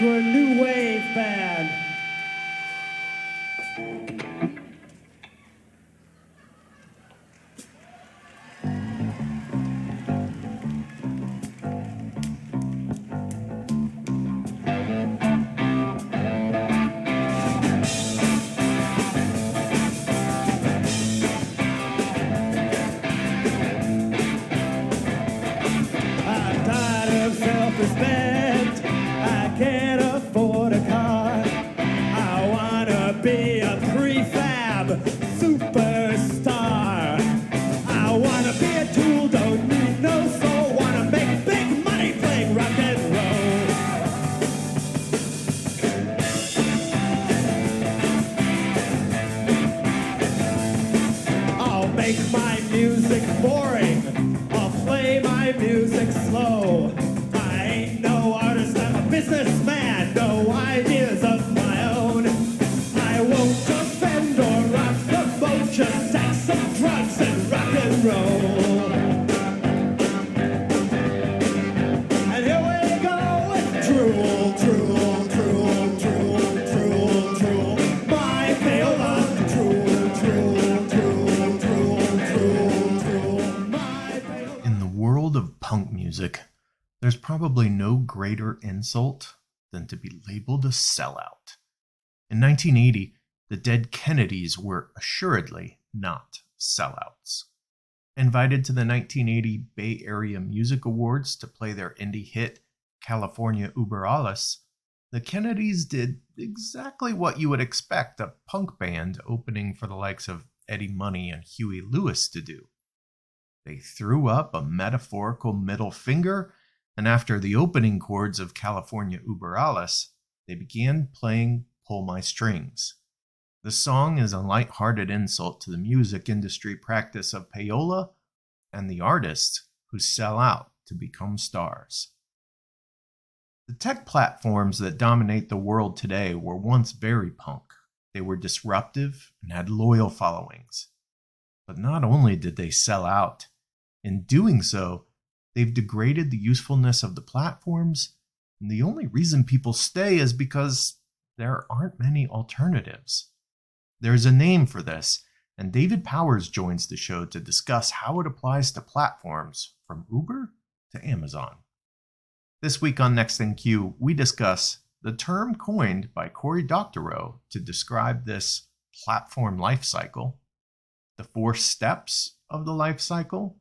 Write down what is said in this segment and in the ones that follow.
we're a new wave band. Self-respect, I can't afford a car. I wanna be a prefab superstar. I wanna be a tool, don't need no soul. Wanna make big money playing rock and roll. I'll make my music boring. I'll play my music slow. Businessman, no ideas of my own. I won't defend or rock the boat, just sex and drugs and rock and roll. And here we go with drool, drool, drool, drool, drool, drool. My payola, drool, drool, drool, drool, drool, drool. My payola. In the world of punk music, there's probably no greater insult than to be labeled a sellout. In 1980, the Dead Kennedys were assuredly not sellouts. Invited to the 1980 Bay Area Music Awards to play their indie hit California Über Alles, the Kennedys did exactly what you would expect a punk band opening for the likes of Eddie Money and Huey Lewis to do. They threw up a metaphorical middle finger, and after the opening chords of California Über Alles, they began playing Pull My Strings. The song is a lighthearted insult to the music industry practice of payola and the artists who sell out to become stars. The tech platforms that dominate the world today were once very punk. They were disruptive and had loyal followings. But not only did they sell out, in doing so, they've degraded the usefulness of the platforms, and the only reason people stay is because there aren't many alternatives. There's a name for this, and David Powers joins the show to discuss how it applies to platforms from Uber to Amazon. This week on Next in Queue, we discuss the term coined by Cory Doctorow to describe this platform lifecycle, the 4 steps of the lifecycle,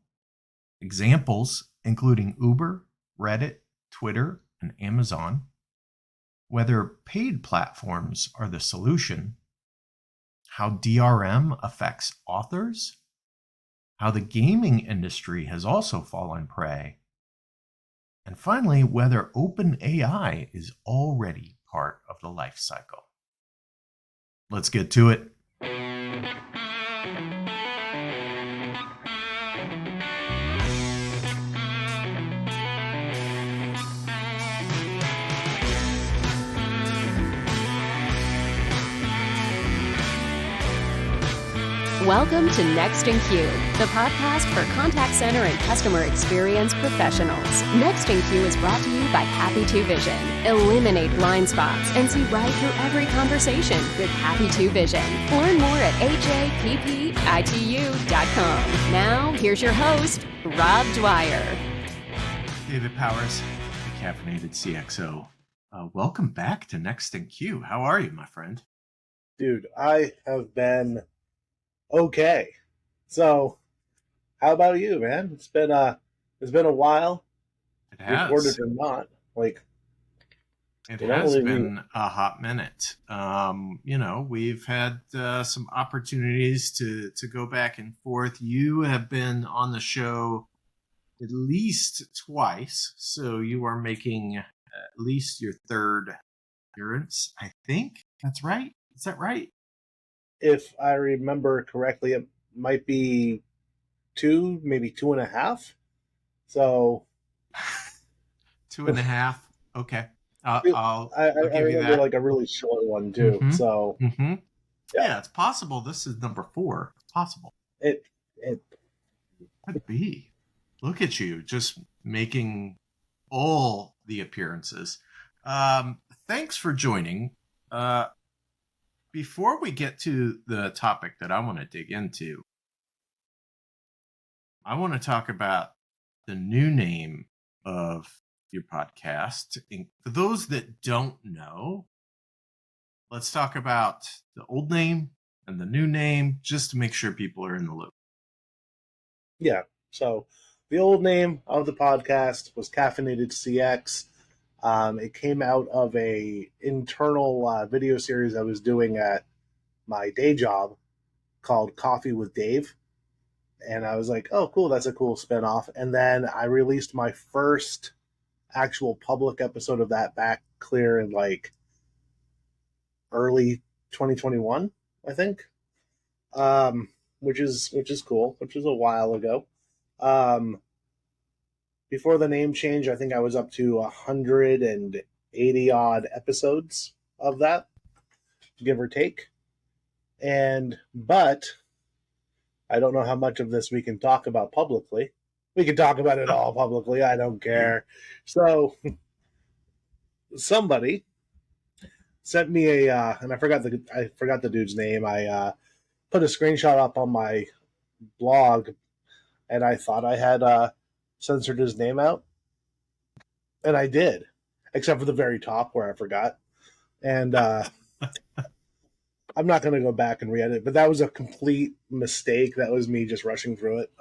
examples including Uber, Reddit, Twitter, and Amazon, whether paid platforms are the solution, how DRM affects authors, how the gaming industry has also fallen prey, and finally, whether OpenAI is already part of the life cycle. Let's get to it. Welcome to Next in Queue, the podcast for contact center and customer experience professionals. Next in Queue is brought to you by Happy 2 Vision. Eliminate blind spots and see right through every conversation with Happy 2 Vision. Learn more at happitu.com. Now, here's your host, Rob Dwyer. David Powers, the caffeinated CXO. Welcome back to Next in Queue. How are you, my friend? Dude, I have been okay. So, how about you, man? It's been a while. It has. Recorded or not, it has been a hot minute. We've had some opportunities to go back and forth. You have been on the show at least twice, so you are making at least your 3rd appearance. I think that's right. Is that right? If I remember correctly, it might be 2, maybe 2.5. So 2.5. Okay. I'll give you remember that. A really short one too. Mm-hmm. So yeah, it's possible this is number 4. It's possible. It could be. Look at you, just making all the appearances. thanks for joining. Before we get to the topic that I want to dig into, I want to talk about the new name of your podcast. And for those that don't know, let's talk about the old name and the new name just to make sure people are in the loop. Yeah. So the old name of the podcast was Caffeinated CX. It came out of a internal video series I was doing at my day job called Coffee with Dave. And I was like, oh, cool, that's a cool spinoff. And then I released my first actual public episode of that back clear in like early 2021, I think, which is cool, which is a while ago. Before the name change, I think I was up to 180 odd episodes of that, give or take. But I don't know how much of this we can talk about publicly. We can talk about it all publicly. I don't care. So somebody sent me and I forgot the dude's name. I put a screenshot up on my blog, and I thought I had censored his name out, and I did, except for the very top where I forgot. And I'm not going to go back and re-edit, but that was a complete mistake. That was me just rushing through it.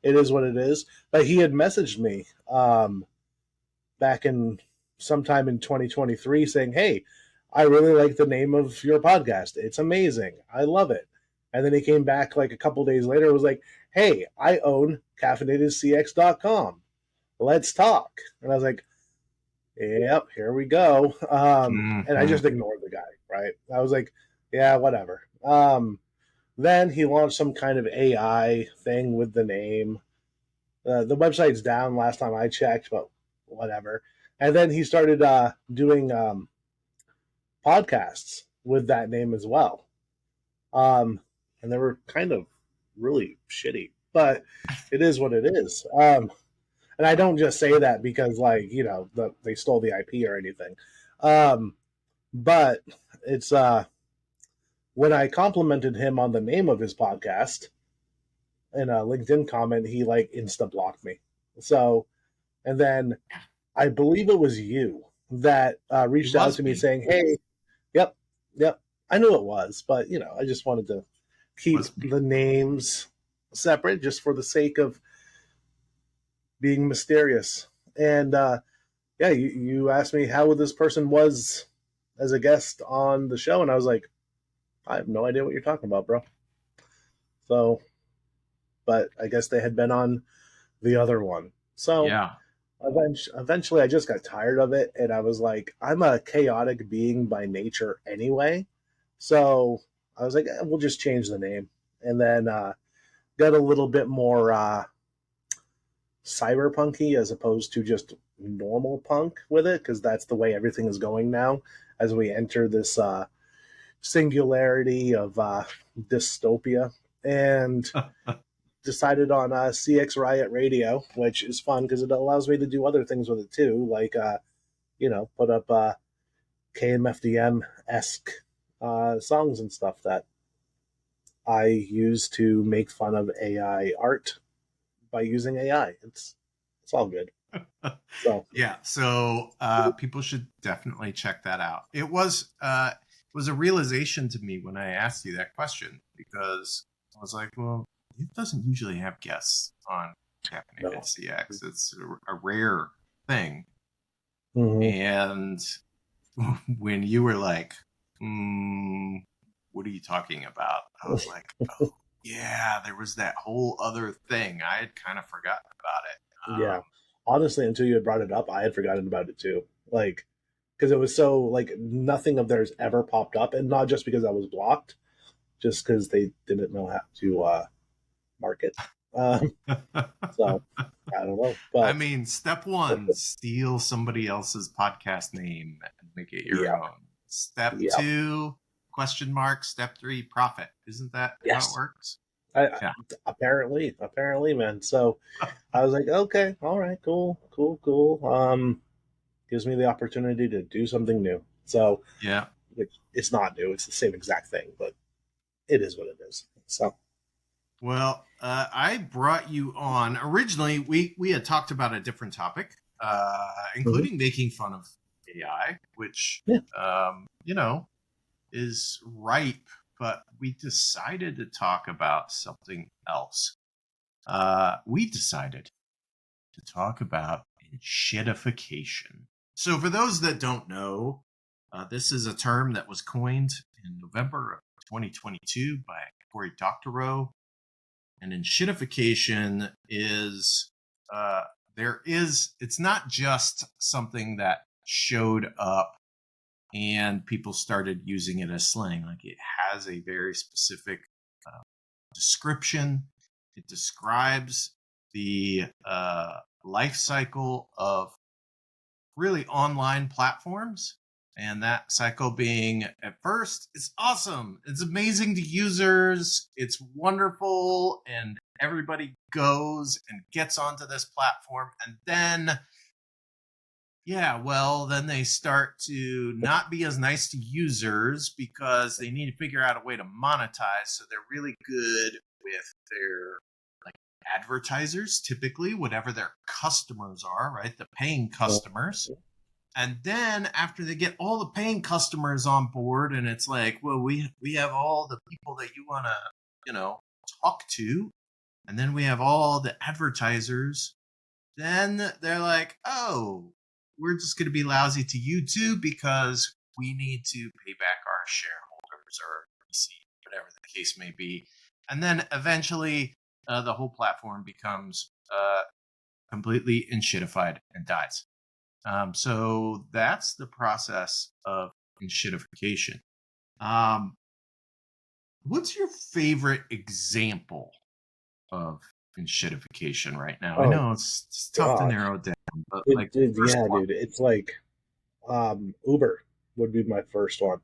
It is what it is. But he had messaged me back in sometime in 2023 saying, hey, I really like the name of your podcast. It's amazing. I love it. And then he came back like a couple days later and was like, hey, I own caffeinatedcx.com. Let's talk. And I was like, yep, here we go. And I just ignored the guy, right? I was like, yeah, whatever. Then he launched some kind of AI thing with the name. The website's down last time I checked, but whatever. And then he started doing podcasts with that name as well. And they were kind of really shitty, but it is what it is. And I don't just say that because, like, you know, they stole the IP or anything. But it's when I complimented him on the name of his podcast in a LinkedIn comment, he like insta blocked me. So, and then I believe it was you that reached out to me saying, hey, yep, I knew it was, but, you know, I just wanted to keep the names separate just for the sake of being mysterious. And yeah, you asked me how this person was as a guest on the show, and I was like, I have no idea what you're talking about, bro. So, but I guess they had been on the other one. So Yeah. Eventually I just got tired of it, and I was like, I'm a chaotic being by nature anyway. So I was like, we'll just change the name. And then got a little bit more cyberpunky as opposed to just normal punk with it, because that's the way everything is going now as we enter this singularity of dystopia. And decided on CX Riot Radio, which is fun because it allows me to do other things with it too, like you know, put up KMFDM-esque songs and stuff that I use to make fun of AI art by using AI. It's all good. So yeah, so people should definitely check that out. It was a realization to me when I asked you that question, because I was like, well, it doesn't usually have guests on Caffeinated CX. It's a rare thing. mm-hmm. And when you were like, what are you talking about? I was like, oh, yeah, there was that whole other thing. I had kind of forgotten about it. Yeah. Honestly, until you had brought it up, I had forgotten about it too. Like, because it was so, like, nothing of theirs ever popped up. And not just because I was blocked, just because they didn't know how to market. So I don't know. But I mean, step one, steal somebody else's podcast name and make it your own. Step two, question mark. Step three, profit. Isn't that how it works? Apparently, man. So I was like, okay, all right, cool. gives me the opportunity to do something new. So Yeah. it's not new; it's the same exact thing, but it is what it is. So. Well, I brought you on. Originally, we had talked about a different topic, including making fun of AI, which, Yeah. is ripe, but we decided to talk about something else. We decided to talk about shitification. So, for those that don't know, this is a term that was coined in November of 2022 by Cory Doctorow. And shitification is, it's not just something that showed up and people started using it as slang. Like, it has a very specific description. It describes the life cycle of really online platforms. And that cycle being, at first, it's awesome. It's amazing to users. It's wonderful. And everybody goes and gets onto this platform. And then, then they start to not be as nice to users because they need to figure out a way to monetize. So they're really good with their advertisers, typically, whatever their customers are, right? The paying customers. And then after they get all the paying customers on board, and it's like, well, we have all the people that you want to, talk to, and then we have all the advertisers, then they're like, oh, we're just going to be lousy to you too because we need to pay back our shareholders or VC, whatever the case may be. And then eventually the whole platform becomes completely enshittified and dies. So that's the process of enshittification. What's your favorite example of enshittification right now? I know it's tough to narrow it down, but Dude, it's like Uber would be my first one.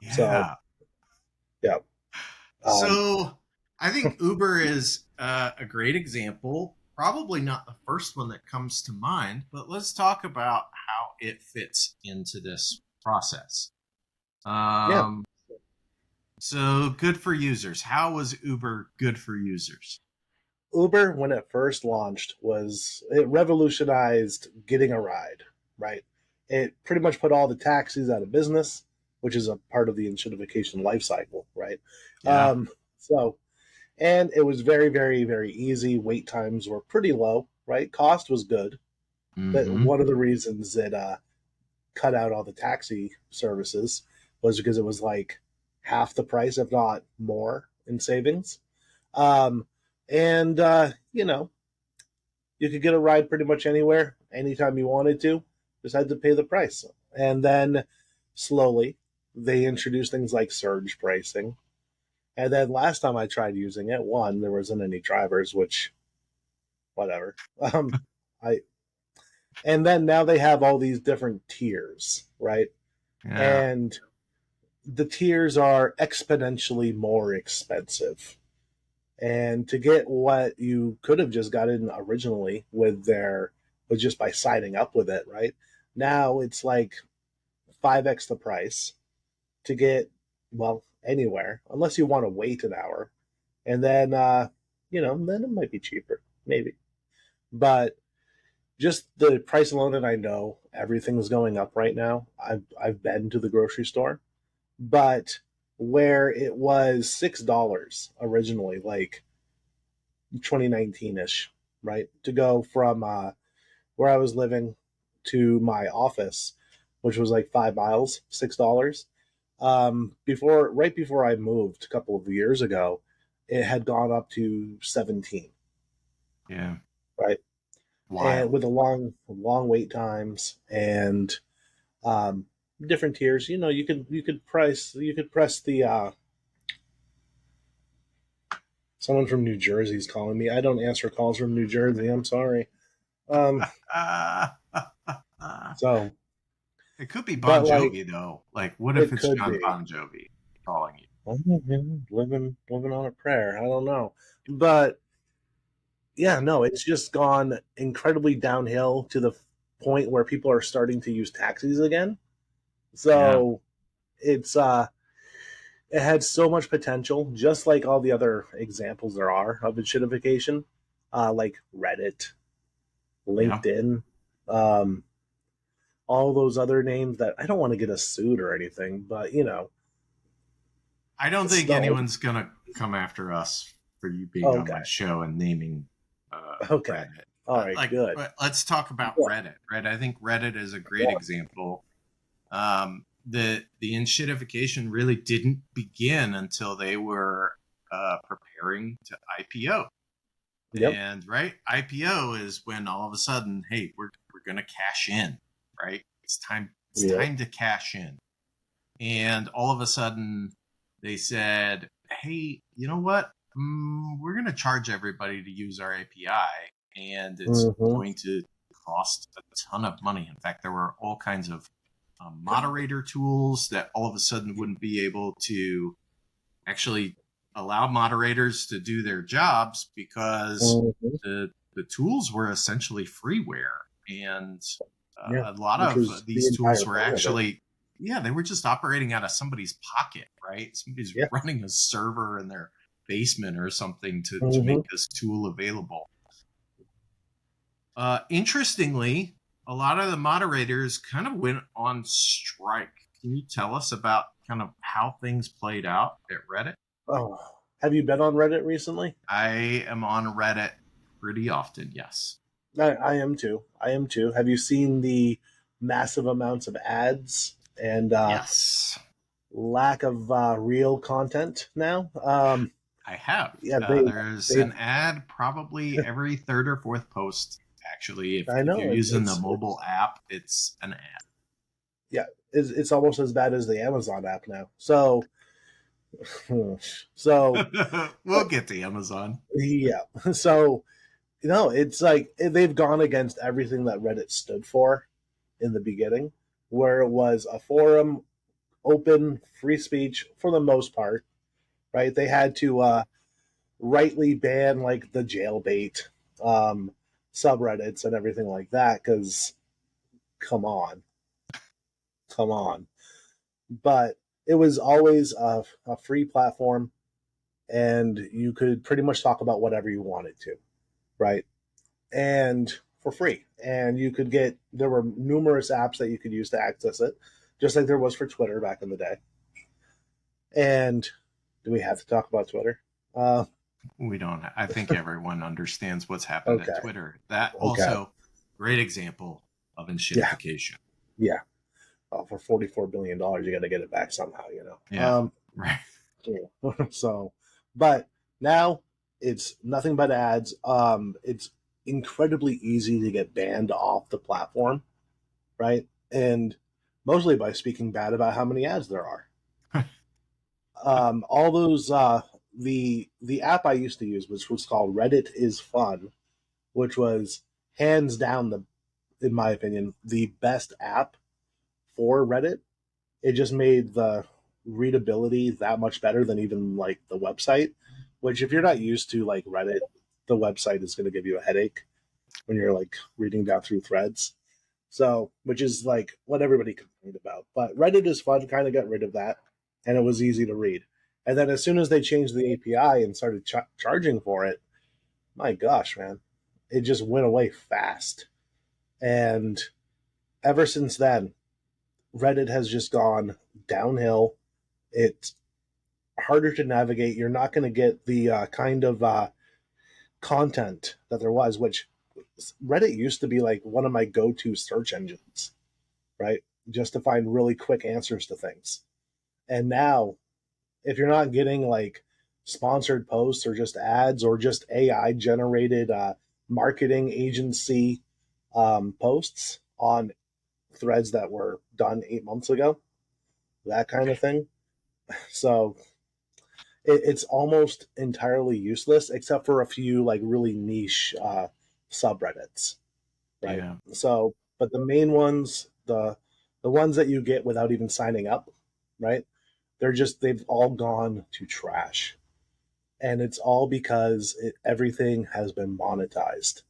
Yeah. So, yeah. So I think Uber is a great example. Probably not the first one that comes to mind, but let's talk about how it fits into this process. So good for users. How was Uber good for users? Uber, when it first launched, it revolutionized getting a ride, right? It pretty much put all the taxis out of business, which is a part of the enshittification life cycle, right? Yeah. And it was very, very, very easy. Wait times were pretty low, right? Cost was good. But one of the reasons it cut out all the taxi services was because it was like half the price, if not more, in savings. You could get a ride pretty much anywhere, anytime you wanted to, just had to pay the price. And then slowly they introduced things like surge pricing. And then last time I tried using it, there wasn't any drivers, which, whatever. And then now they have all these different tiers, right? Yeah. And the tiers are exponentially more expensive. And to get what you could have just gotten originally was just by signing up with it, right? Now it's like 5x the price to get, anywhere, unless you want to wait an hour. And then, then it might be cheaper, maybe. But just the price alone, and I know everything's going up right now. I've been to the grocery store, but where it was $6 originally, like 2019-ish, right? To go from where I was living to my office, which was like 5 miles, $6. Right before I moved a couple of years ago, it had gone up to 17. Yeah. Right. Wild. And with the long wait times and different tiers, you could press the someone from New Jersey's calling me. I don't answer calls from New Jersey. I'm sorry. So it could be Bon Jovi, though. Like, what if it's John be. Bon Jovi calling you? Living on a prayer. I don't know, but yeah, no, it's just gone incredibly downhill to the point where people are starting to use taxis again. So it had so much potential, just like all the other examples there are of shitification, like Reddit, Yeah. LinkedIn, um, all those other names that I don't want to get us sued or anything, but I don't think still. anyone's going to come after us for you being on Okay. my show and naming Okay. Reddit. All right, good. Let's talk about Yeah. Reddit, right? I think Reddit is a great example. The enshittification really didn't begin until they were preparing to IPO. Yep. And right, IPO is when all of a sudden, hey, we're going to cash in, right? It's time to cash in. And all of a sudden they said, hey, you know what? We're going to charge everybody to use our API, and it's going to cost a ton of money. In fact, there were all kinds of moderator tools that all of a sudden wouldn't be able to actually allow moderators to do their jobs because the tools were essentially freeware, and a lot of these tools were actually they were just operating out of somebody's pocket, right? Somebody's running a server in their basement or something to make this tool available. Interestingly, a lot of the moderators kind of went on strike. Can you tell us about kind of how things played out at Reddit? Oh, have you been on Reddit recently? I am on Reddit pretty often, yes. I am too. Have you seen the massive amounts of ads and yes, lack of real content now? I have. Yeah, there's an ad probably every third or fourth post. Actually, if you're using the mobile app, it's an ad. Yeah, it's almost as bad as the Amazon app now. So we'll get to Amazon. Yeah. So it's like they've gone against everything that Reddit stood for in the beginning, where it was a forum, open, free speech for the most part, right? They had to rightly ban like the jailbait subreddits and everything like that, because come on. But it was always a free platform, and you could pretty much talk about whatever you wanted to, right? And for free. And there were numerous apps that you could use to access it, just like there was for Twitter back in the day. And do we have to talk about Twitter? We don't. I think everyone understands what's happened at Twitter. That also, great example of enshittification. Yeah. For $44 billion, you got to get it back somehow, Yeah. Right. So, but now it's nothing but ads. It's incredibly easy to get banned off the platform, right? And mostly by speaking bad about how many ads there are. All those the app I used to use, which was called Reddit is Fun, which was hands down in my opinion, the best app for Reddit. It just made the readability that much better than even like the website, which if you're not used to like Reddit, the website is going to give you a headache when you're like reading down through threads. So, which is like what everybody complained about. But Reddit is Fun kind of got rid of that, and it was easy to read. And then as soon as they changed the API and started charging for it, my gosh, man, it just went away fast. And ever since then, Reddit has just gone downhill. It's harder to navigate. You're not going to get the kind of content that there was, which Reddit used to be like one of my go-to search engines, right? Just to find really quick answers to things. And now, if you're not getting like sponsored posts or just ads or just AI generated marketing agency posts on threads that were done 8 months ago, that kind of thing. So it's almost entirely useless except for a few like really niche subreddits, right? Yeah. So, but the main ones, the ones that you get without even signing up, right? They've all gone to trash, and it's all because everything has been monetized.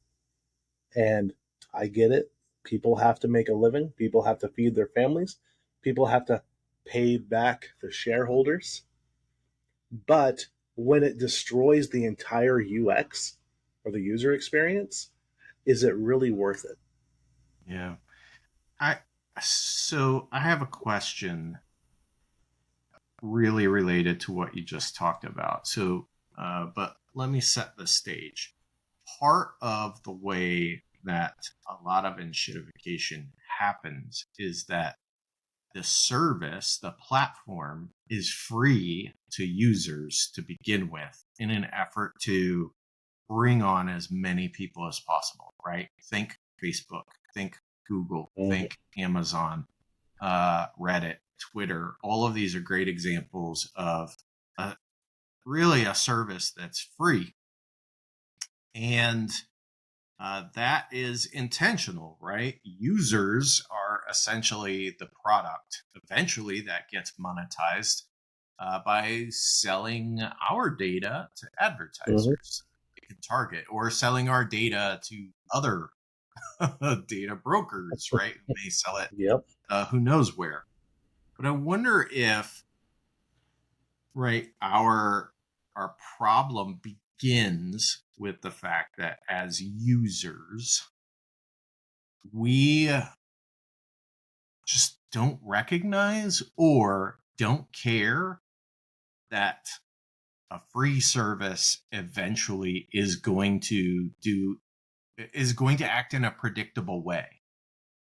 And I get it. People have to make a living. People have to feed their families. People have to pay back the shareholders. But when it destroys the entire UX or the user experience, is it really worth it? Yeah. I have a question really related to what you just talked about. But let me set the stage. Part of the way that a lot of enshittification happens is that the service, the platform, is free to users to begin with in an effort to bring on as many people as possible, right? Think Facebook, think Google, think Amazon, Reddit, Twitter. All of these are great examples of really a service that's free. And that is intentional, right? Users are essentially the product. Eventually, that gets monetized by selling our data to advertisers. They can target, or selling our data to other data brokers, right? Who may sell it, Yep. who knows where. But I wonder if, right, our problem begins with the fact that as users, we just don't recognize or don't care that a free service eventually is going to act in a predictable way.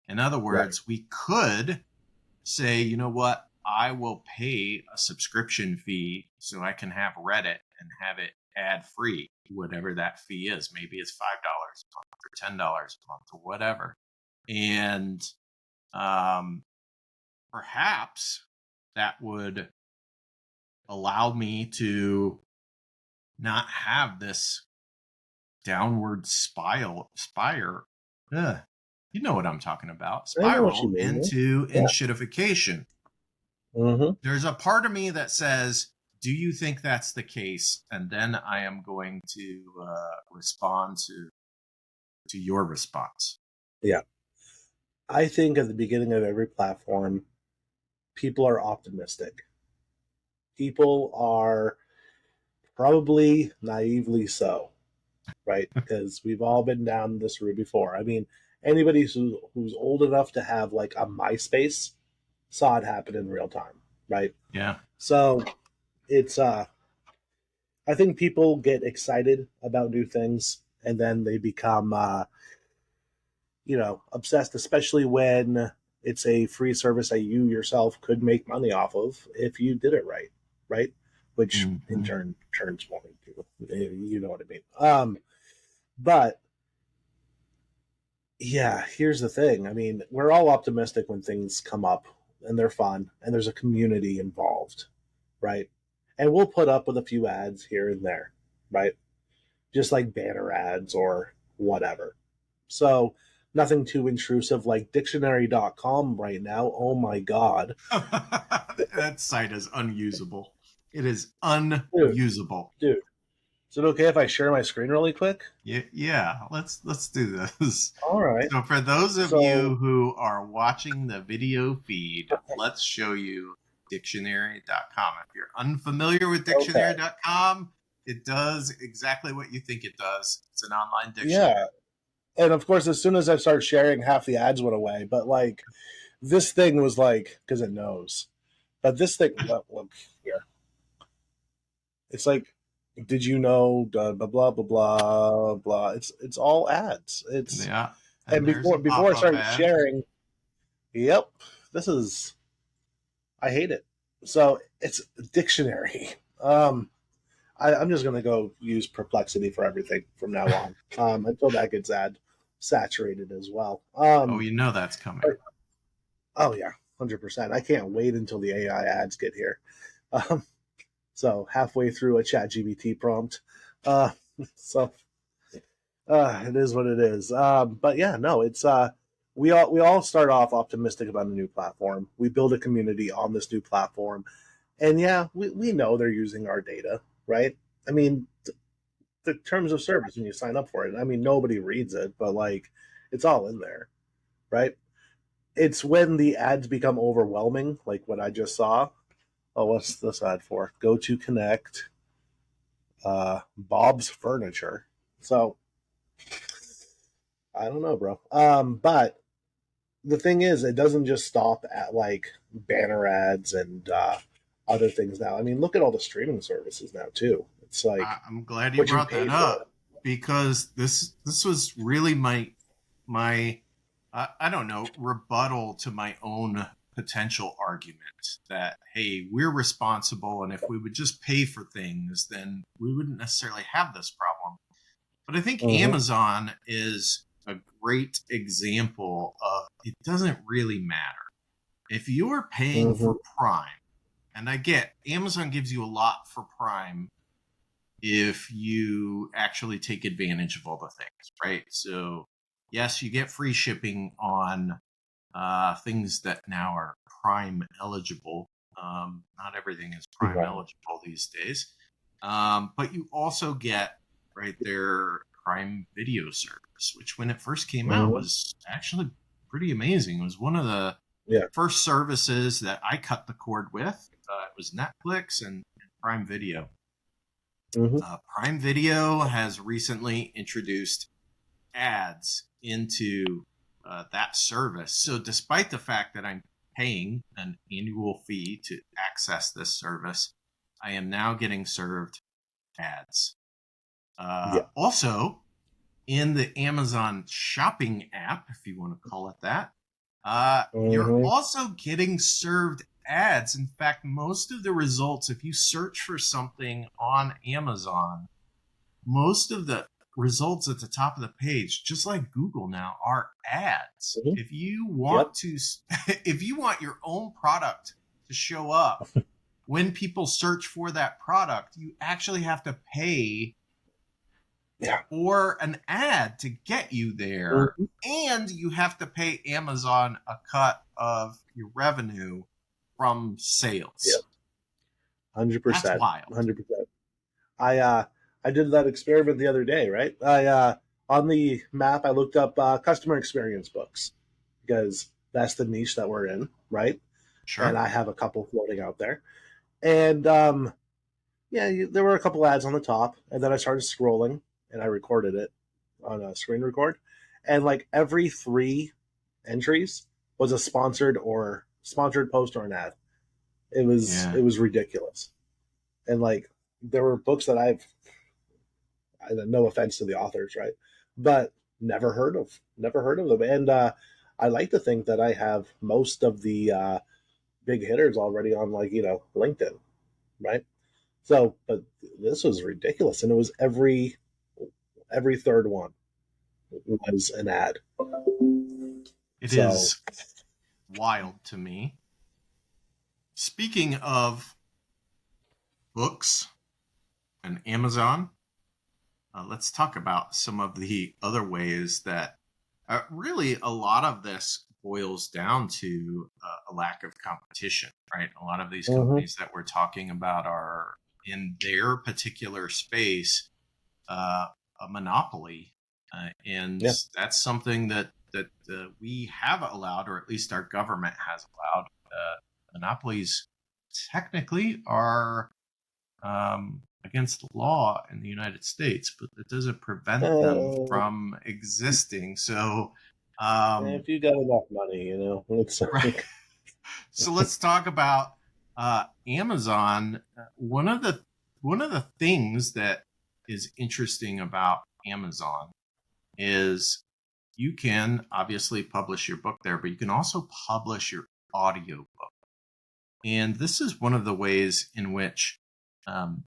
In other words, we could say, you know what, I will pay a subscription fee so I can have Reddit and have it ad free, whatever that fee is. Maybe it's $5 a month or $10 a month or whatever. And perhaps that would allow me to not have this downward spire. You know what I'm talking about. Spiral into enshittification. There's a part of me that says, do you think that's the case? And then I am going to respond to your response. Yeah. I think at the beginning of every platform, people are optimistic. People are probably naively so, right? Because we've all been down this route before. I mean, anybody who's old enough to have like a MySpace saw it happen in real time, right? Yeah. So it's I think people get excited about new things and then they become obsessed, especially when it's a free service that you yourself could make money off of if you did it right? Which in turn turns money too. You know what I mean? But yeah, here's the thing. I mean, we're all optimistic when things come up and they're fun and there's a community involved, right? And we'll put up with a few ads here and there, right? Just like banner ads or whatever. So nothing too intrusive like dictionary.com right now. Oh my God. That site is unusable. It is unusable. Dude, is it okay if I share my screen really quick? Yeah. Let's do this. All right. So for those of you who are watching the video feed, let's show you dictionary.com. If you're unfamiliar with dictionary.com, it does exactly what you think it does. It's an online dictionary. Yeah. And of course, as soon as I started sharing, half the ads went away. But like, this thing was like, because it knows. But this thing, look here. It's like, did you know? Blah blah blah blah blah blah. It's all ads. It's yeah. And before I started sharing, yep, this is. I hate it. So it's a dictionary. I'm just gonna go use Perplexity for everything from now on. Until that gets saturated as well. You know that's coming. Oh yeah, 100%. I can't wait until the AI ads get here. So halfway through a ChatGPT prompt. So it is what it is. But yeah, no, it's we all start off optimistic about a new platform. We build a community on this new platform, and yeah, we know they're using our data, right? I mean, the terms of service when you sign up for it. I mean, nobody reads it, but like, it's all in there. right? It's when the ads become overwhelming, like what I just saw. Oh, what's this ad for? Go to Connect, Bob's Furniture. So I don't know, bro. But the thing is, it doesn't just stop at like banner ads and other things now. I mean, look at all the streaming services now too. It's like I'm glad you what you brought pay that for. up, because this was really my I don't know, rebuttal to my own potential argument that, hey, we're responsible, and if we would just pay for things, then we wouldn't necessarily have this problem. But I think Mm-hmm. Amazon is a great example of it doesn't really matter. If you're paying Mm-hmm. for Prime, and I get Amazon gives you a lot for Prime if you actually take advantage of all the things, right? So, yes, you get free shipping on things that now are Prime eligible. Not everything is Prime Right. eligible these days. But you also get right their Prime Video service, which when it first came out Mm-hmm. was actually pretty amazing. It was one of the Yeah. first services that I cut the cord with. It was Netflix and Prime Video. Mm-hmm. Prime Video has recently introduced ads into that service. So, despite the fact that I'm paying an annual fee to access this service, I am now getting served ads. Yeah. Also, in the Amazon shopping app, if you want to call it that, you're Mm-hmm. also getting served ads. In fact, most of the results, if you search for something on Amazon, most of the results at the top of the page, just like Google now, are ads. Mm-hmm. If you Yep. want to, if you want your own product to show up when people search for that product, you actually have to pay Yeah. for an ad to get you there, Mm-hmm. and you have to pay Amazon a cut of your revenue from Yep. sales. That's 100%. wild. 100%. I did that experiment the other day, right? On the map I looked up customer experience books because that's the niche that we're in, right? And Sure. I have a couple floating out there. And yeah, there were a couple ads on the top, and then I started scrolling and I recorded it on a screen record. And like every three entries was a sponsored post or an ad. Yeah. It was ridiculous. And like there were books that no offense to the authors, right? But never heard of them. And I like to think that I have most of the big hitters already on like, LinkedIn, right? So, but this was ridiculous. And it was every third one was an ad. It So, is wild to me. Speaking of books and Amazon, let's talk about some of the other ways that really a lot of this boils down to a lack of competition, right? A lot of these mhm, companies that we're talking about are in their particular space a monopoly, and yeah. that's something that we have allowed, or at least our government has allowed. Monopolies technically are against the law in the United States, but that doesn't prevent them Uh, from existing. So, if you got enough money, it's right. like, So let's talk about Amazon. One of the things that is interesting about Amazon is you can obviously publish your book there, but you can also publish your audio book. And this is one of the ways in which um,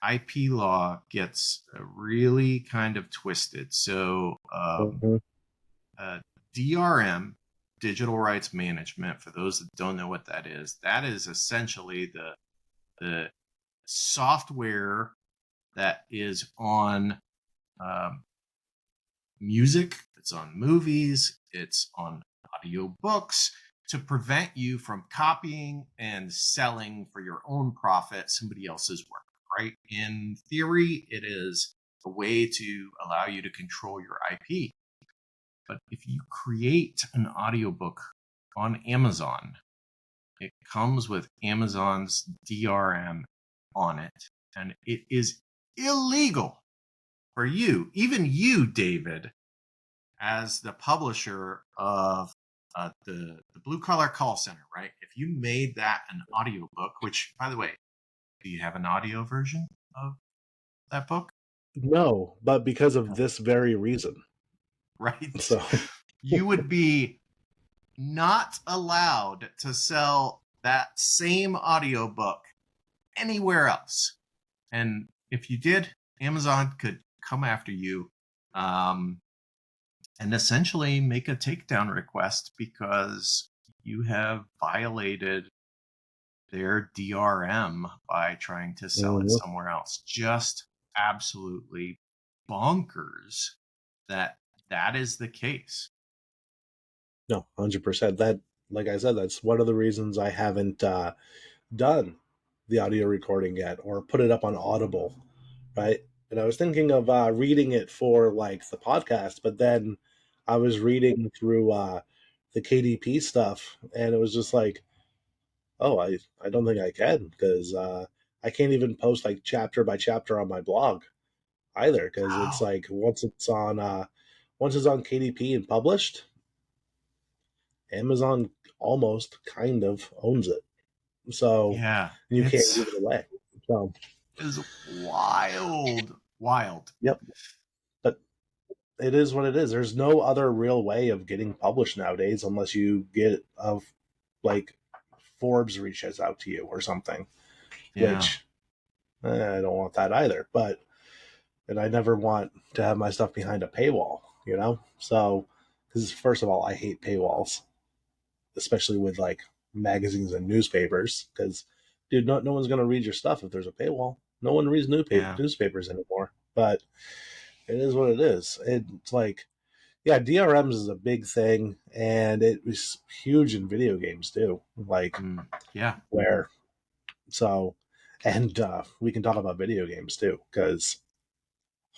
IP law gets really kind of twisted. So, mhm, DRM, digital rights management, for those that don't know what that is essentially the software that is on um, music, it's on movies, it's on audio books, to prevent you from copying and selling for your own profit somebody else's work, right? In theory, it is a way to allow you to control your IP. But if you create an audiobook on Amazon, it comes with Amazon's DRM on it, and it is illegal for you, even you, David, as the publisher of the Blue Collar Call Center, right? If you made that an audiobook, which, by the way, do you have an audio version of that book? No, but because of this very reason. Right. So You would be not allowed to sell that same audiobook anywhere else. And if you did, Amazon could come after you and essentially make a takedown request because you have violated their DRM by trying to sell it somewhere else. Just absolutely bonkers that that is the case. no, 100%. That, like I said, that's one of the reasons I haven't done the audio recording yet or put it up on Audible, right? And I was thinking of reading it for like the podcast, but then I was reading through the KDP stuff, and it was just like, oh, I don't think I can, because I can't even post like chapter by chapter on my blog either, because it's Wow. like once it's on KDP and published, Amazon almost kind of owns it. So Yeah, you can't it's give it away. So is wild. yep. But it is what it is. There's no other real way of getting published nowadays unless you get like Forbes reaches out to you or something, Yeah, which I don't want that either. But and I never want to have my stuff behind a paywall, you know? So, because first of all, I hate paywalls, especially with like magazines and newspapers, because dude, no one's going to read your stuff if there's a paywall. No one reads yeah, newspapers anymore. But it is what it is. It's like, yeah, DRMs is a big thing, and it was huge in video games too. Like yeah. where, so, and we can talk about video games too, because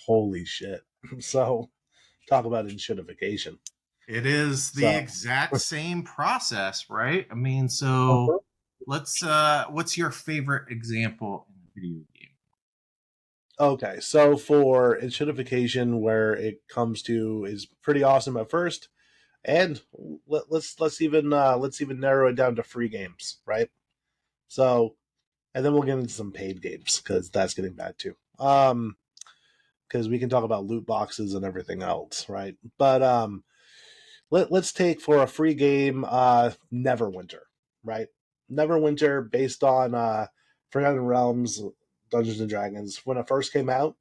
holy shit. So talk about inshitification. It is the So exact same process, right? I mean, so let's what's your favorite example in a video game? okay, so for inshitification, where it comes to is pretty awesome at first, and let's even narrow it down to free games, right? So, and then we'll get into some paid games because that's getting bad too. Because we can talk about loot boxes and everything else, right? But let's take for a free game, Neverwinter, right? Neverwinter, based on Forgotten Realms, Dungeons and Dragons. When it first came out,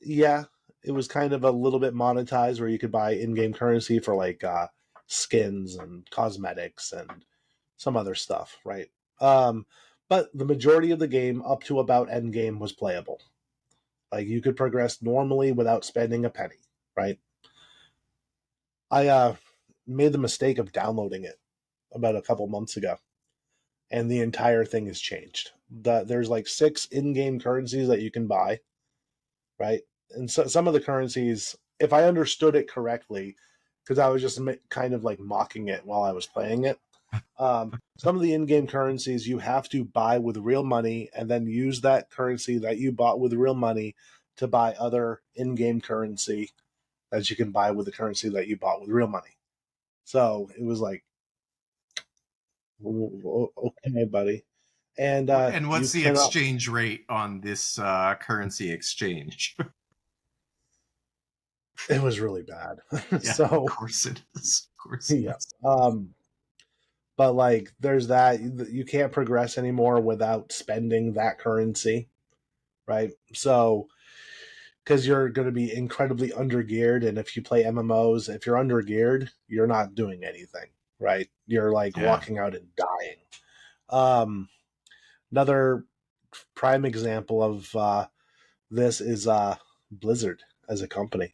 yeah, it was kind of a little bit monetized, where you could buy in-game currency for like skins and cosmetics and some other stuff, right? But the majority of the game, up to about end game, was playable. Like you could progress normally without spending a penny, right? I made the mistake of downloading it about a couple months ago, and the entire thing has changed. There's like 6 in-game currencies that you can buy, right? And so, some of the currencies, if I understood it correctly, because I was just kind of like mocking it while I was playing it, some of the in-game currencies you have to buy with real money, and then use that currency that you bought with real money to buy other in-game currency that you can buy with the currency that you bought with real money. So it was like, okay, buddy. And And you what's the cannot. exchange rate on this currency exchange? It was really bad. Yeah, of So course it is. Of course it yeah. is. But like, there's that. You can't progress anymore without spending that currency, right? So because you're going to be incredibly undergeared, and if you play MMOs, if you're undergeared, you're not doing anything, right? You're like Yeah, walking out and dying. Um, Another prime example of this is Blizzard as a company,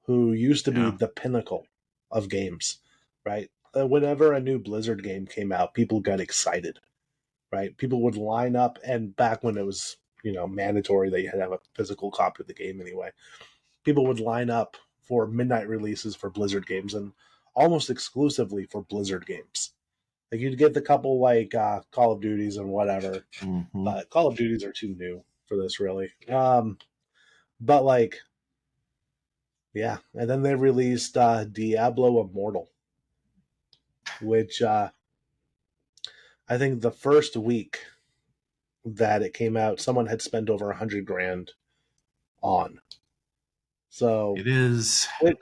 who used to be yeah, the pinnacle of games, right? Whenever a new Blizzard game came out, people got excited, right? People would line up, and back when it was mandatory that you had to have a physical copy of the game anyway, people would line up for midnight releases for Blizzard games, and almost exclusively for Blizzard games. Like you'd get the couple like Call of Duties and whatever, but Call of Duties are too new for this really. But like, yeah, and then they released Diablo Immortal, which I think the first week that it came out, someone had spent over $100,000 on. So It is which,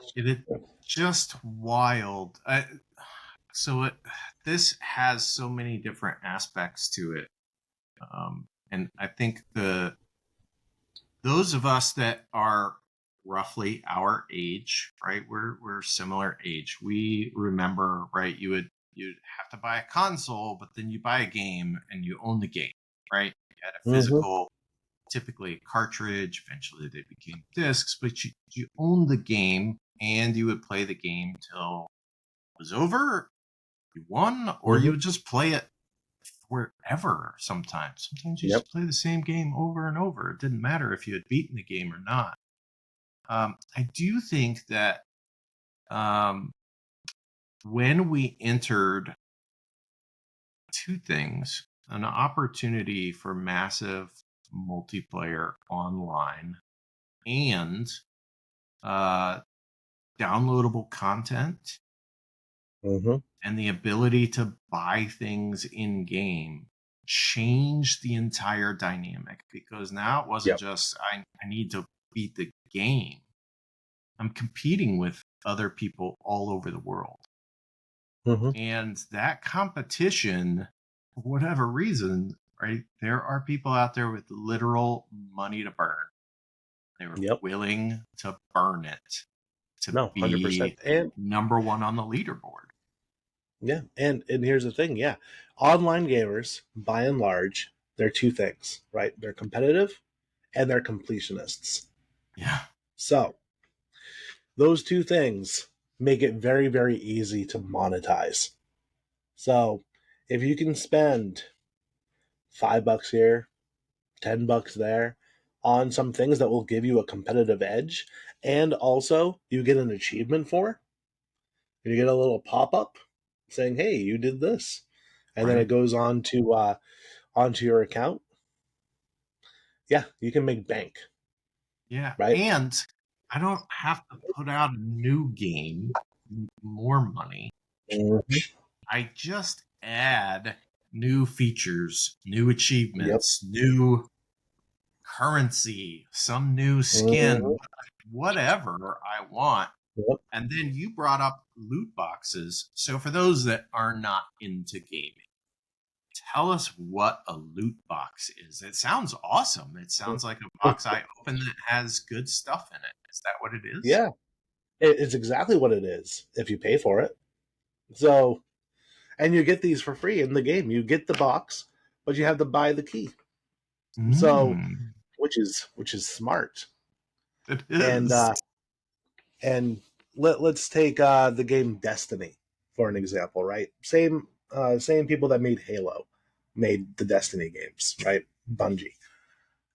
just wild. This has so many different aspects to it, and I think those of us that are roughly our age, right? We're similar age. We remember, right? You'd have to buy a console, but then you buy a game and you own the game, right? You had a physical, typically a cartridge. Eventually, they became discs, but you owned the game and you would play the game till it was over. You won, or you would just play it wherever. Sometimes you just play the same game over and over. It didn't matter if you had beaten the game or not. I do think that when we entered two things, an opportunity for massive multiplayer online and downloadable content and the ability to buy things in game changed the entire dynamic, because now it wasn't just I need to beat the game. I'm competing with other people all over the world. And that competition, for whatever reason, right, there are people out there with literal money to burn. They were willing to burn it to be 100%. And number one on the leaderboard. Yeah, and here's the thing, online gamers, by and large, they're two things, right? They're competitive and they're completionists. Yeah. So those two things make it very, very easy to monetize. So if you can spend $5 here, $10 there on some things that will give you a competitive edge, and also you get an achievement for, and you get a little pop-up saying, hey, you did this, and then it goes on to onto your account, you can make bank. Right? And I don't have to put out a new game, more money. I just add new features, new achievements, new currency, some new skin, whatever I want. And then you brought up loot boxes. So for those that are not into gaming, tell us what a loot box is. It sounds awesome. It sounds like a box I open that has good stuff in it. Is that what it is? Yeah, it's exactly what it is if you pay for it. So, and you get these for free in the game. You get the box, but you have to buy the key. So, which is smart. It is. And let's take the game Destiny for an example, right? Same people that made Halo made the Destiny games, right? Bungie.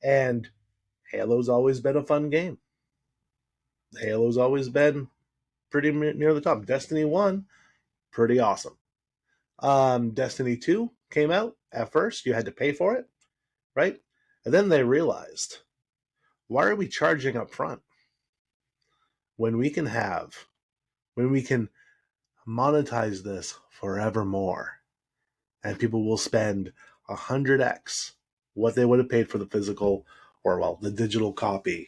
And Halo's always been a fun game. Halo's always been pretty near the top. Destiny 1, pretty awesome. Destiny 2 came out. At first, you had to pay for it, right? And then they realized, why are we charging up front when we can monetize this forevermore, and people will spend 100x what they would have paid for the physical, or well, the digital copy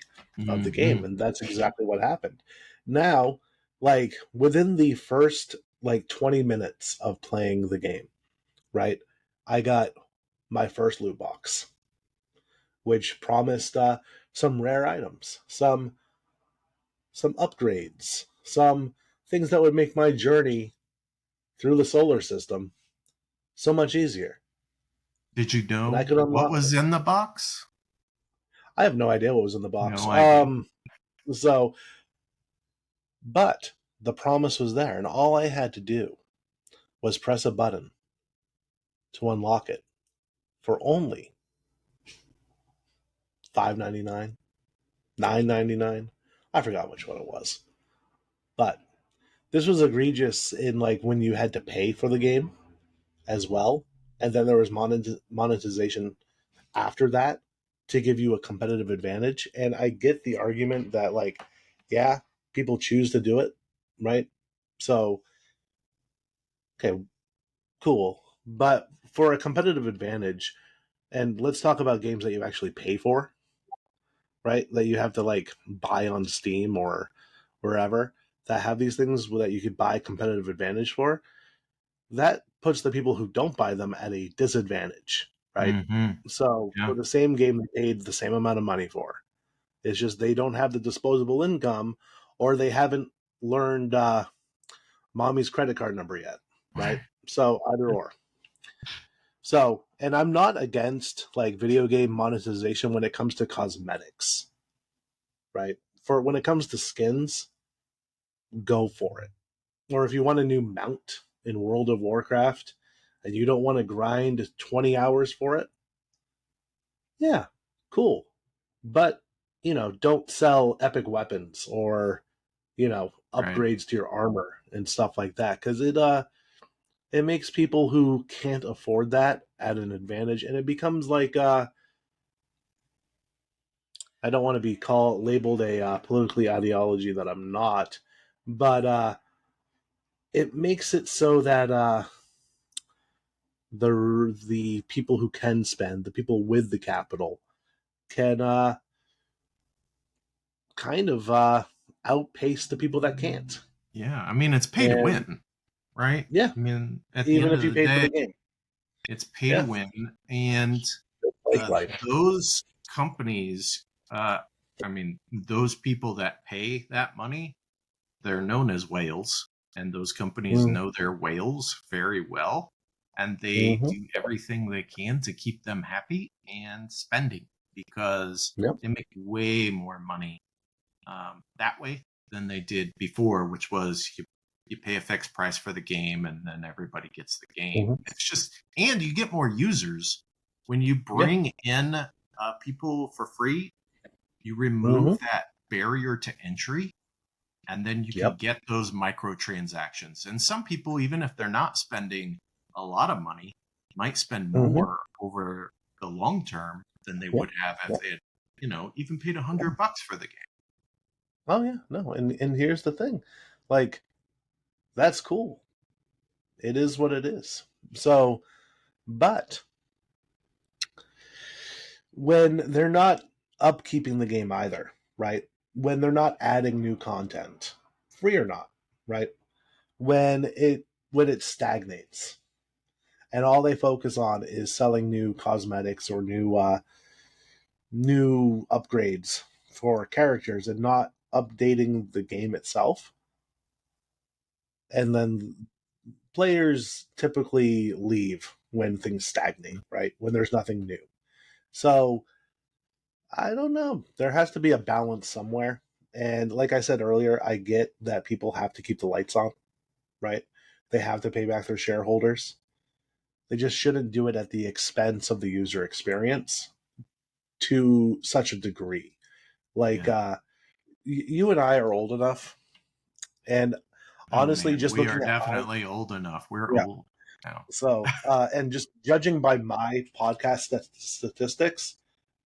of the game. And that's exactly what happened. Now, like within the first 20 minutes of playing the game, right, I got my first loot box, which promised some rare items, some upgrades, some things that would make my journey through the solar system so much easier. Did you know what was in the box? I have no idea what was in the box. No idea. But the promise was there, and all I had to do was press a button to unlock it for only $5.99, $9.99. I forgot which one it was. But this was egregious in like when you had to pay for the game as well, and then there was monetization after that to give you a competitive advantage. And I get the argument that like, yeah, people choose to do it, right? So okay, cool. But for a competitive advantage, and let's talk about games that you actually pay for, right? That you have to like buy on Steam or wherever that have these things that you could buy competitive advantage for. That puts the people who don't buy them at a disadvantage, right? Mm-hmm. So Yeah. for the same game they paid the same amount of money for, it's just they don't have the disposable income, or they haven't learned mommy's credit card number yet, right? So either or. So, and I'm not against like video game monetization when it comes to cosmetics, right? For when it comes to skins, go for it. Or if you want a new mount in World of Warcraft and you don't want to grind 20 hours for it, yeah, cool. But, don't sell epic weapons or, Right. upgrades to your armor and stuff like that, cuz it makes people who can't afford that at an advantage, and it becomes like I don't want to be labeled a politically ideology that I'm not, but it makes it so that the people who can spend, the people with the capital, can kind of outpace the people that can't. Yeah. I mean, it's pay to And win, right? yeah, I mean, at the even end if of you the paid for day, the game, it's pay to yeah, win. And like life. those companies, I mean, those people that pay that money, they're known as whales. And those companies Mm, know their whales very well. And they mm-hmm. do everything they can to keep them happy and spending because Yep. they make way more money that way than they did before, which was you pay a fixed price for the game and then everybody gets the game. Mm-hmm. It's just, and you get more users when you Yeah. bring in people for free. You Mm-hmm. remove that barrier to entry, and then you can Yep. get those microtransactions. And some people, even if they're not spending a lot of money, might spend Mm-hmm. more over the long term than they Yep. would have if Yep. they had, even paid $100 for the game. Oh yeah, no, and here's the thing, like that's cool. It is what it is. So, but when they're not upkeeping the game either, right? When they're not adding new content, free or not, right? When it stagnates and all they focus on is selling new cosmetics or new upgrades for characters and not updating the game itself, and then players typically leave when things stagnate, right? When there's nothing new. So I don't know. There has to be a balance somewhere. And like I said earlier, I get that people have to keep the lights on, right? They have to pay back their shareholders. They just shouldn't do it at the expense of the user experience to such a degree. Like, Yeah. you and I are old enough, and Oh honestly, man, just we are looking at definitely old enough. We're yeah. old now. So, and just judging by my podcast statistics,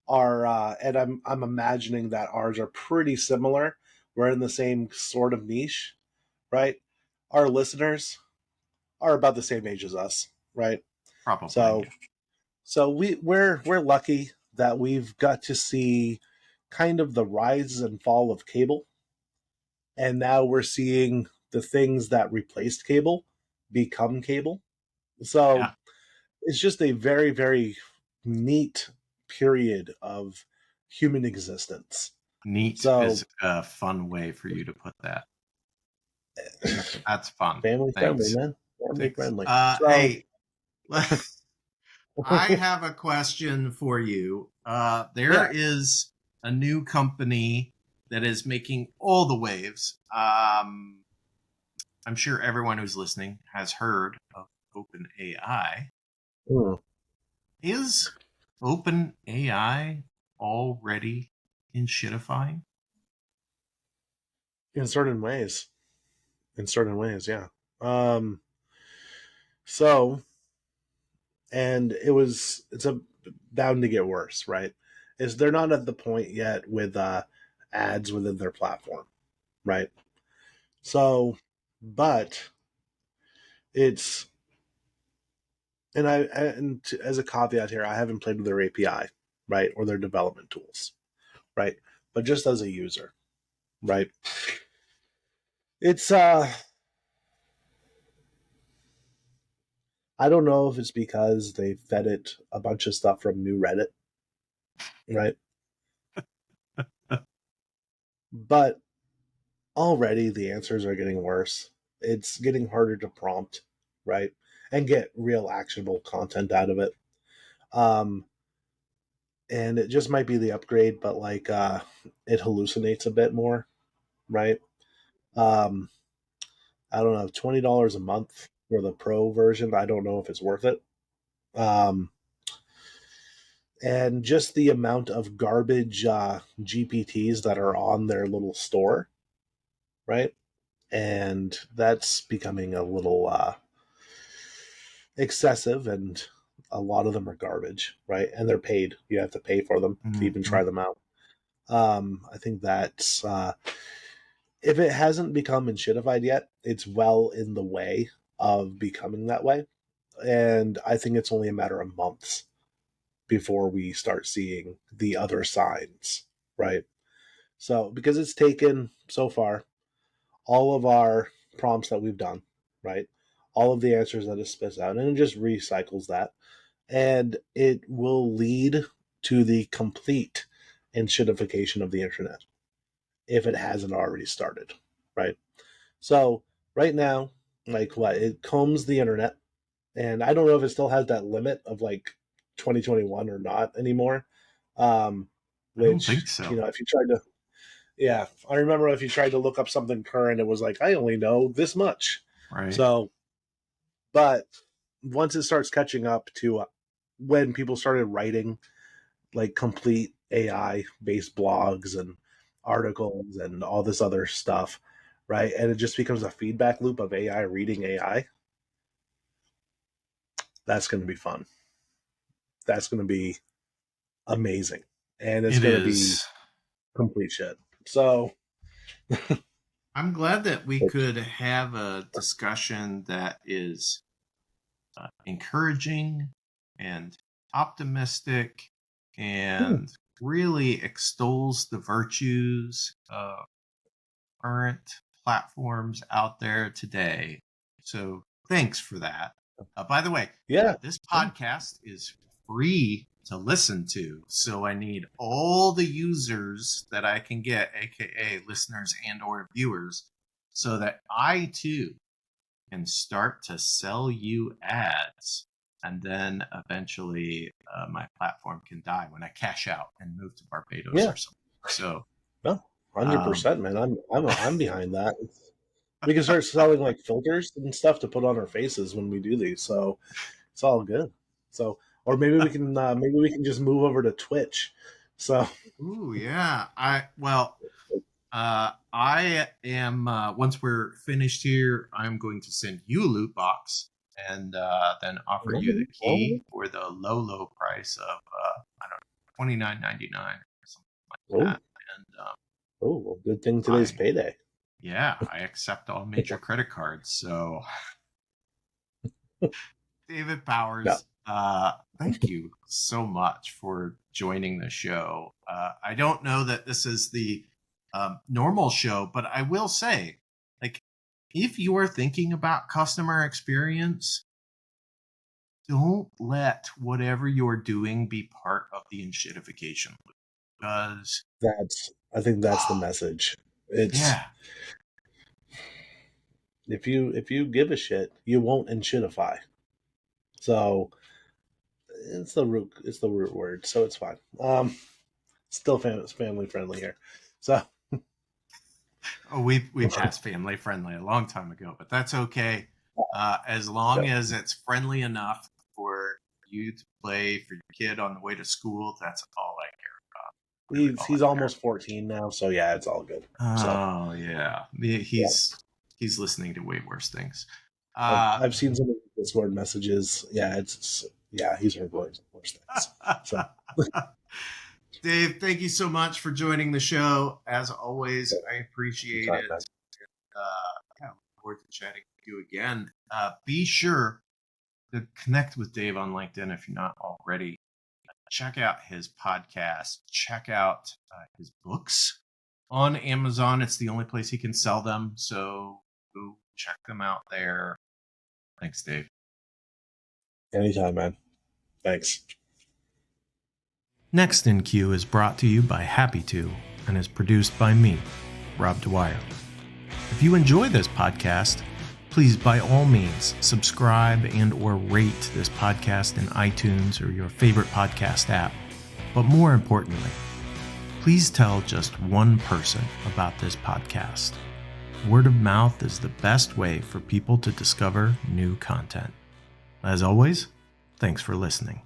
are and I'm imagining that ours are pretty similar. We're in the same sort of niche, right? Our listeners are about the same age as us, right? Probably. So Yeah. so we're lucky that we've got to see kind of the rise and fall of cable, and now we're seeing the things that replaced cable become cable. So Yeah. it's just a very, very neat period of human existence. Neat So is a fun way for you to put that. That's fun. family friendly, Thanks. man. Family Thanks. friendly. So Hey, I have a question for you. There yeah. is a new company that is making all the waves. I'm sure everyone who's listening has heard of OpenAI. Hmm. Is OpenAI already in shitifying? In certain ways. in certain ways, yeah. So, and it's bound to get worse, right? Is they're not at the point yet with ads within their platform, right? So, but it's as a caveat here, I haven't played with their API, right, or their development tools, right? But just as a user, right? It's I don't know if it's because they fed it a bunch of stuff from New Reddit, right? But already the answers are getting worse. It's getting harder to prompt, right? And get real actionable content out of it. And it just might be the upgrade, but like it hallucinates a bit more, right? Um, I don't know, $20 a month for the pro version. I don't know if it's worth it. Um, and just the amount of garbage GPTs that are on their little store, right? And that's becoming a little excessive, and a lot of them are garbage, right? And they're paid. You have to pay for them to even try them out. I think that's if it hasn't become enshittified yet, it's well in the way of becoming that way. And I think it's only a matter of months before we start seeing the other signs, right? So, because it's taken so far all of our prompts that we've done, right? All of the answers that it spits out, and it just recycles that. And it will lead to the complete enshittification of the internet if it hasn't already started, right? So, right now, like what? It combs the internet, and I don't know if it still has that limit of like 2021 or not anymore. I don't Which, think so. if you tried to, yeah, I remember if you tried to look up something current, it was like, I only know this much. Right. So, but once it starts catching up to when people started writing like complete AI based blogs and articles and all this other stuff, right? And it just becomes a feedback loop of AI reading AI. That's going to be fun. That's going to be amazing. And it's It going to be is. complete shit. So, I'm glad that we could have a discussion that is encouraging and optimistic and really extols the virtues of current platforms out there today. So thanks for that. By the way, yeah. this podcast is free to listen to. So I need all the users that I can get, aka listeners and or viewers, so that I too can start to sell you ads. And then eventually my platform can die when I cash out and move to Barbados Yeah. or something. So No, 100%, man. I'm behind that. We can start selling like filters and stuff to put on our faces when we do these. So it's all good. So, or maybe we can just move over to Twitch. So, ooh, yeah. I am once we're finished here, I'm going to send you a loot box and then offer you the key for the low price of I don't know, $29.99 or something like oh, that. And well, good thing today's I payday. I accept all major credit cards. So David Yeah, Powers, thank you so much for joining the show. I don't know that this is the normal show, but I will say, like, if you are thinking about customer experience, don't let whatever you're doing be part of the enshittification loop. Because, I think that's the message. It's yeah, if you give a shit, you won't inshitify. So it's the root word, so it's fine. Still family friendly here. So oh, we passed family friendly a long time ago, but that's okay. As long yeah. as it's friendly enough for you to play for your kid on the way to school, that's all I care about. Really, all He's I care. almost 14 now, so yeah, it's all good. So Oh yeah, yeah, he's He's listening to way worse things. I've seen some of the Discord messages. Yeah, he's heard worse things. So. Dave, thank you so much for joining the show. As always, I appreciate it. Look forward to chatting with you again. Be sure to connect with Dave on LinkedIn if you're not already. Check out his podcast. Check out his books on Amazon. It's the only place he can sell them, so go check them out there. Thanks, Dave. Anytime, man. Thanks. Next in Queue is brought to you by Happy To and is produced by me, Rob Dwyer. If you enjoy this podcast, please by all means subscribe and or rate this podcast in iTunes or your favorite podcast app. But more importantly, please tell just one person about this podcast. Word of mouth is the best way for people to discover new content. As always, thanks for listening.